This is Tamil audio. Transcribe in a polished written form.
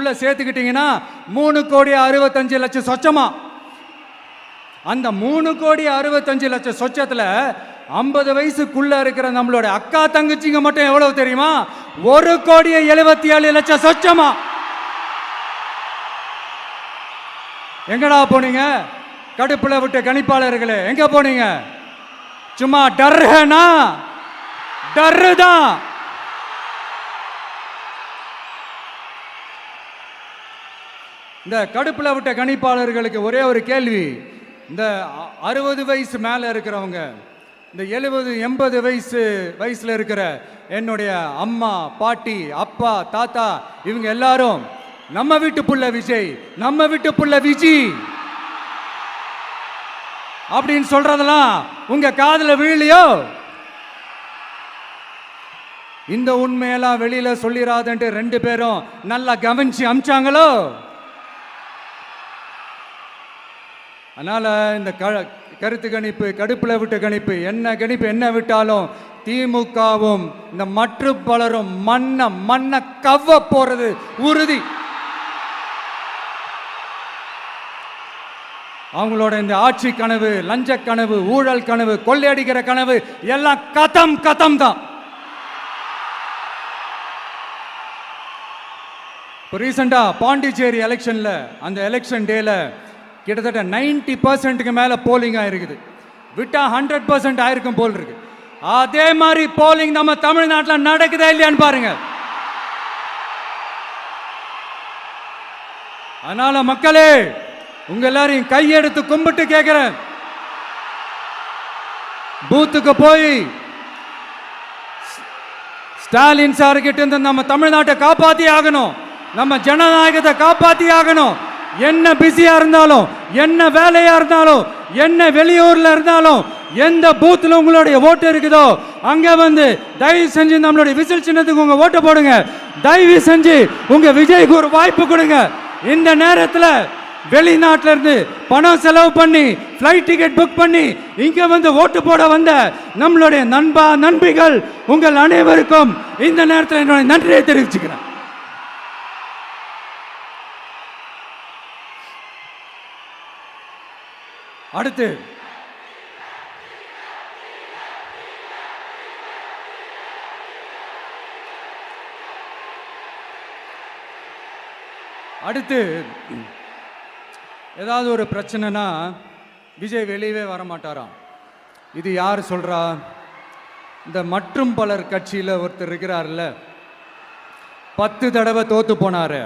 உள்ள சேர்த்துக்கிட்டீங்கன்னா 3,65,00,000 சொச்சமா. அந்த 3,65,00,000 சொச்சத்துல 50 வயசுக்குள்ள இருக்கிற நம்மளோட அக்கா தங்கச்சிங்க மட்டும் எவ்வளவு தெரியுமா? 1,77,00,000 சொச்சமா. எங்கடா போனீங்க கடுப்புல விட்ட கணிப்பாளர்களே? எங்க போனீங்க? சும்மா டர்னா டர்தான். இந்த கடுப்புல விட்ட கணிப்பாளர்களுக்கு ஒரே ஒரு கேள்வி. இந்த 60 வயசு மேல இருக்கிறவங்க, இந்த 70-80 வயசுல இருக்கிற என்னுடைய அம்மா, பாட்டி, அப்பா, தாத்தா, இவங்க எல்லாரும் நம்ம வீட்டு புள்ள விஜய், நம்ம வீட்டு புள்ள விஜி அப்படின்னு சொல்றதெல்லாம் உங்க காதுல விழலையோ? இந்த உண்மையெல்லாம் வெளியில சொல்லிராதன்ட்டு 2 பேரும் நல்லா கவனிச்சு அமிச்சாங்களோ? அதனால இந்த கருத்து கணிப்பு, கடுப்புல விட்ட கணிப்பு, என்ன விட்டாலும் திமுகவும் இந்த மற்ற பலரும் மண்ண கவ்வ போறது உறுதி. அவங்களோட இந்த ஆட்சி கனவு, லஞ்ச கனவு, ஊழல் கனவு, கொள்ளையடிக்கிற கனவு எல்லாம் கதம் தான். இப்போ ரீசெண்டா பாண்டிச்சேரி எலெக்ஷன்ல, அந்த எலெக்ஷன் டேல கிட்டத்தட்ட 90% மேல போலிங் ஆயிருக்குது. விட்டா 100% ஆயிருக்கும் போல் இருக்கு. அதே மாதிரி போலிங் நம்ம தமிழ்நாட்டில் நடக்குதா இல்லையான்னு பாருங்க. அதனால மக்களே, உங்க எல்லாரையும் கையெடுத்து கும்பிட்டு கேட்கிறேன், பூத்துக்கு போய் ஸ்டாலின் சார் கிட்ட இருந்து நம்ம தமிழ்நாட்டை காப்பாத்தி ஆகணும், நம்ம ஜனநாயகத்தை காப்பாத்தி ஆகணும். என்ன பிஸியா இருந்தாலும், என்ன வேலையா இருந்தாலும், என்ன வெளியூர்ல இருந்தாலும், எந்த பூத்துல உங்களுடைய ஓட்டு இருக்குதோ அங்க வந்து தயவு செஞ்சு நம்மளுடைய விசில் சின்னத்துக்கு உங்க ஓட்டு போடுங்க. தயவு செஞ்சு உங்க விஜய்க்கு ஒரு வாய்ப்பு கொடுங்க. இந்த நேரத்தில் வெளிநாட்டில இருந்து பணம் செலவு பண்ணி ஃப்ளைட் டிக்கெட் புக் பண்ணி இங்க வந்து ஓட்டு போட வந்த நம்மளுடைய நண்பிகள் உங்கள் அனைவருக்கும் இந்த நேரத்தில் என்னுடைய நன்றியை தெரிவிச்சுக்கிறேன். அடுத்து ஏதாவது ஒரு பிரச்சனைனா விஜய் வெளியவே வர மாட்டாராம். இது யார் சொல்றா? இந்த மற்றும் பலர் கட்சியில் ஒருத்தர் இருக்கிறார்ல, 10 தடவை தோத்து போனாரு.